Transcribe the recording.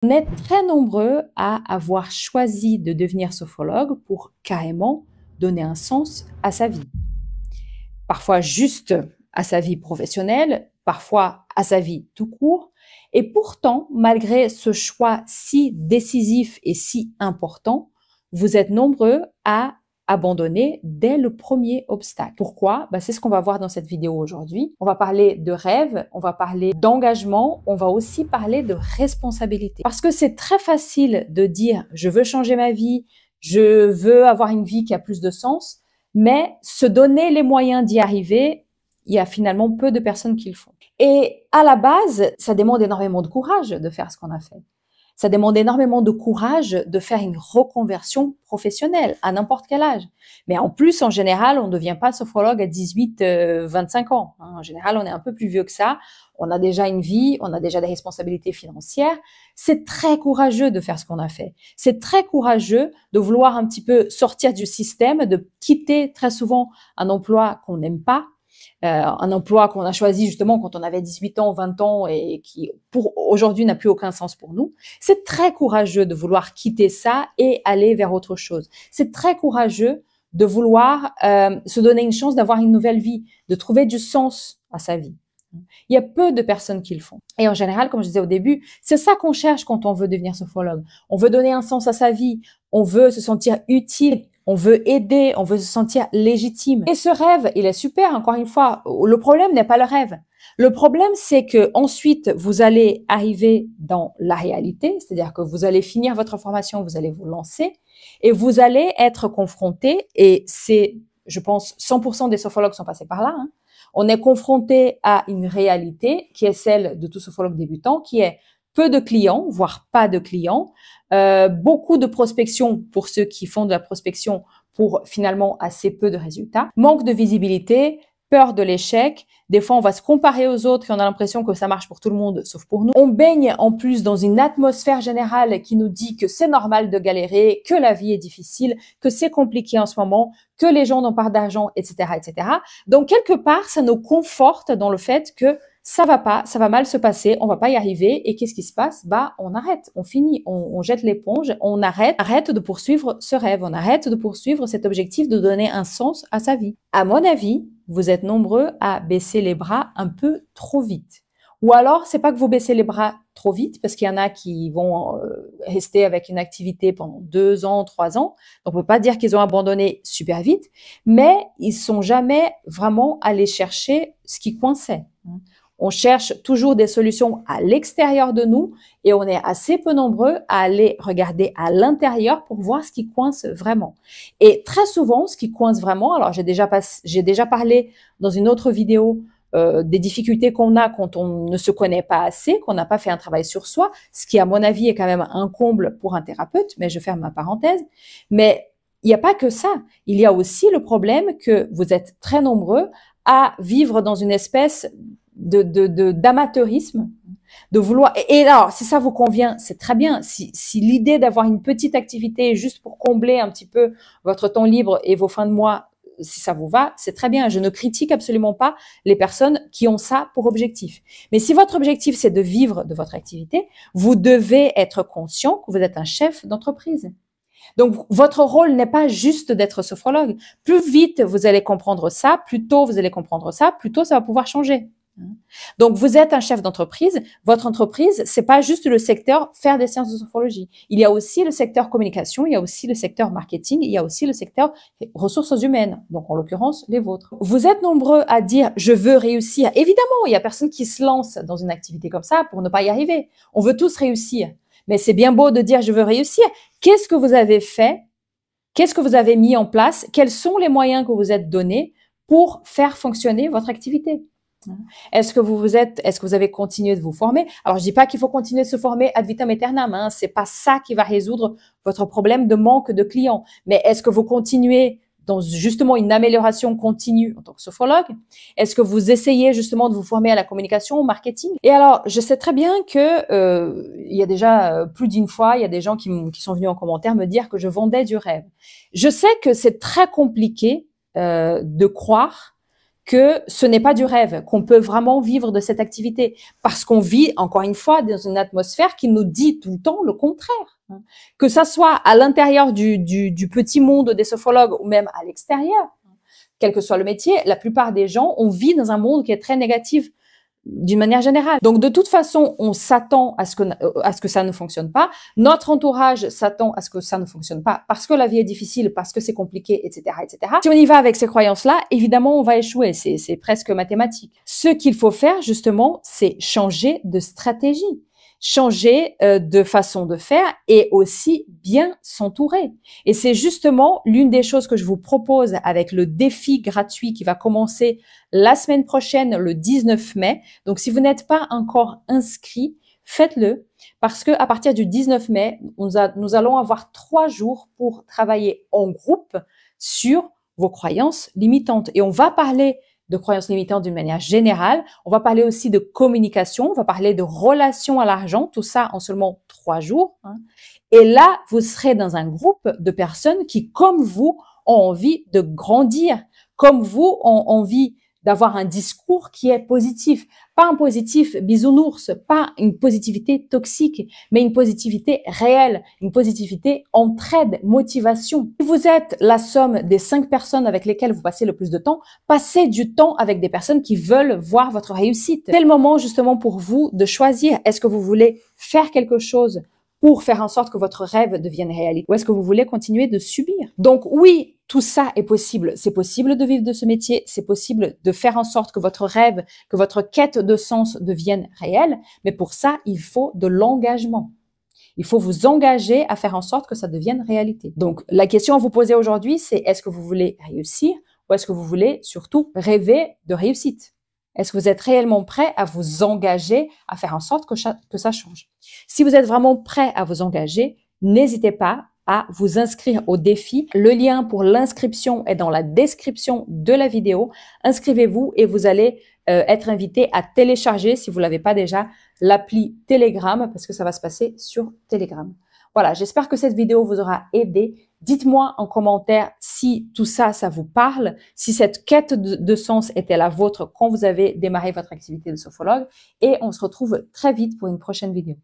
On est très nombreux à avoir choisi de devenir sophrologue pour carrément donner un sens à sa vie. Parfois juste à sa vie professionnelle, parfois à sa vie tout court. Et pourtant, malgré ce choix si décisif et si important, vous êtes nombreux à abandonner dès le premier obstacle. Pourquoi? C'est ce qu'on va voir dans cette vidéo aujourd'hui. On va parler de rêve, on va parler d'engagement, on va aussi parler de responsabilité. Parce que c'est très facile de dire « je veux changer ma vie, je veux avoir une vie qui a plus de sens », mais se donner les moyens d'y arriver, il y a finalement peu de personnes qui le font. Et à la base, ça demande énormément de courage de faire ce qu'on a fait. Ça demande énormément de courage de faire une reconversion professionnelle à n'importe quel âge. Mais en plus, en général, on ne devient pas sophrologue à 18, 25 ans. En général, on est un peu plus vieux que ça. On a déjà une vie, on a déjà des responsabilités financières. C'est très courageux de faire ce qu'on a fait. C'est très courageux de vouloir un petit peu sortir du système, de quitter très souvent un emploi qu'on n'aime pas, un emploi qu'on a choisi justement quand on avait 18 ans, 20 ans et qui pour aujourd'hui n'a plus aucun sens pour nous. C'est très courageux de vouloir quitter ça et aller vers autre chose. C'est très courageux de vouloir se donner une chance d'avoir une nouvelle vie, de trouver du sens à sa vie. Il y a peu de personnes qui le font. Et en général, comme je disais au début, c'est ça qu'on cherche quand on veut devenir sophrologue. On veut donner un sens à sa vie, on veut se sentir utile, on veut aider, on veut se sentir légitime. Et ce rêve, il est super, encore une fois. Le problème n'est pas le rêve. Le problème, c'est que ensuite, vous allez arriver dans la réalité, c'est-à-dire que vous allez finir votre formation, vous allez vous lancer et vous allez être confronté, et c'est, je pense, 100% des sophrologues sont passés par là, hein. On est confronté à une réalité qui est celle de tout sophrologue débutant, qui est peu de clients, voire pas de clients, beaucoup de prospection pour ceux qui font de la prospection pour finalement assez peu de résultats, manque de visibilité, peur de l'échec. Des fois, on va se comparer aux autres et on a l'impression que ça marche pour tout le monde, sauf pour nous. On baigne en plus dans une atmosphère générale qui nous dit que c'est normal de galérer, que la vie est difficile, que c'est compliqué en ce moment, que les gens n'ont pas d'argent, etc., etc. Donc, quelque part, ça nous conforte dans le fait que ça va pas, ça va mal se passer, on va pas y arriver. Et qu'est-ce qui se passe? On arrête, on finit, on jette l'éponge, on arrête de poursuivre ce rêve, on arrête de poursuivre cet objectif de donner un sens à sa vie. À mon avis, vous êtes nombreux à baisser les bras un peu trop vite. Ou alors, c'est pas que vous baissez les bras trop vite, parce qu'il y en a qui vont rester avec une activité pendant 2 ans, 3 ans. Donc, on peut pas dire qu'ils ont abandonné super vite, mais ils sont jamais vraiment allés chercher ce qui coinçait. On cherche toujours des solutions à l'extérieur de nous et on est assez peu nombreux à aller regarder à l'intérieur pour voir ce qui coince vraiment. Et très souvent, ce qui coince vraiment, alors j'ai déjà parlé dans une autre vidéo des difficultés qu'on a quand on ne se connaît pas assez, qu'on n'a pas fait un travail sur soi, ce qui à mon avis est quand même un comble pour un thérapeute, mais je ferme ma parenthèse. Mais il n'y a pas que ça. Il y a aussi le problème que vous êtes très nombreux à vivre dans une espèce d'amateurisme, de vouloir. Et alors, si ça vous convient, c'est très bien. Si l'idée d'avoir une petite activité juste pour combler un petit peu votre temps libre et vos fins de mois, si ça vous va, c'est très bien. Je ne critique absolument pas les personnes qui ont ça pour objectif. Mais si votre objectif, c'est de vivre de votre activité, vous devez être conscient que vous êtes un chef d'entreprise. Donc, votre rôle n'est pas juste d'être sophrologue. Plus vite vous allez comprendre ça, plus tôt vous allez comprendre ça, plus tôt ça va pouvoir changer. Donc, vous êtes un chef d'entreprise. Votre entreprise, c'est pas juste le secteur faire des séances de sophrologie. Il y a aussi le secteur communication, il y a aussi le secteur marketing, il y a aussi le secteur ressources humaines. Donc, en l'occurrence, les vôtres. Vous êtes nombreux à dire, je veux réussir. Évidemment, il y a personne qui se lance dans une activité comme ça pour ne pas y arriver. On veut tous réussir. Mais c'est bien beau de dire, je veux réussir. Qu'est-ce que vous avez fait? Qu'est-ce que vous avez mis en place? Quels sont les moyens que vous êtes donnés pour faire fonctionner votre activité? Est-ce que vous avez continué de vous former? Alors, je dis pas qu'il faut continuer de se former ad vitam aeternam, hein. C'est pas ça qui va résoudre votre problème de manque de clients. Mais est-ce que vous continuez dans justement une amélioration continue en tant que sophrologue? Est-ce que vous essayez justement de vous former à la communication, au marketing? Et alors, je sais très bien que il y a déjà plus d'une fois, il y a des gens qui sont venus en commentaire me dire que je vendais du rêve. Je sais que c'est très compliqué de croire que ce n'est pas du rêve, qu'on peut vraiment vivre de cette activité, parce qu'on vit, encore une fois, dans une atmosphère qui nous dit tout le temps le contraire. Que ça soit à l'intérieur du petit monde des sophrologues ou même à l'extérieur, quel que soit le métier, la plupart des gens, on vit dans un monde qui est très négatif d'une manière générale. Donc, de toute façon, on s'attend à ce que ça ne fonctionne pas. Notre entourage s'attend à ce que ça ne fonctionne pas parce que la vie est difficile, parce que c'est compliqué, etc., etc. Si on y va avec ces croyances-là, évidemment, on va échouer. C'est presque mathématique. Ce qu'il faut faire, justement, c'est changer de stratégie, changer de façon de faire et aussi bien s'entourer. Et c'est justement l'une des choses que je vous propose avec le défi gratuit qui va commencer la semaine prochaine, le 19 mai. Donc, si vous n'êtes pas encore inscrit, faites-le parce que à partir du 19 mai, nous allons avoir 3 jours pour travailler en groupe sur vos croyances limitantes. Et on va parler de croyances limitantes d'une manière générale. On va parler aussi de communication, on va parler de relations à l'argent, tout ça en seulement 3 jours. Et là, vous serez dans un groupe de personnes qui, comme vous, ont envie de grandir, comme vous, ont envie d'avoir un discours qui est positif. Pas un positif bisounours, pas une positivité toxique, mais une positivité réelle, une positivité entraide, motivation. Si vous êtes la somme des 5 personnes avec lesquelles vous passez le plus de temps, passez du temps avec des personnes qui veulent voir votre réussite. C'est le moment justement pour vous de choisir, est-ce que vous voulez faire quelque chose pour faire en sorte que votre rêve devienne réalité? Ou est-ce que vous voulez continuer de subir? Donc oui, tout ça est possible. C'est possible de vivre de ce métier. C'est possible de faire en sorte que votre rêve, que votre quête de sens devienne réelle. Mais pour ça, il faut de l'engagement. Il faut vous engager à faire en sorte que ça devienne réalité. Donc la question à vous poser aujourd'hui, c'est est-ce que vous voulez réussir ou est-ce que vous voulez surtout rêver de réussite? Est-ce que vous êtes réellement prêt à vous engager à faire en sorte que ça change? Si vous êtes vraiment prêt à vous engager, n'hésitez pas à vous inscrire au défi. Le lien pour l'inscription est dans la description de la vidéo. Inscrivez-vous et vous allez être invité à télécharger, si vous ne l'avez pas déjà, l'appli Telegram parce que ça va se passer sur Telegram. Voilà, j'espère que cette vidéo vous aura aidé. Dites-moi en commentaire si tout ça, ça vous parle, si cette quête de sens était la vôtre quand vous avez démarré votre activité de sophrologue. Et on se retrouve très vite pour une prochaine vidéo.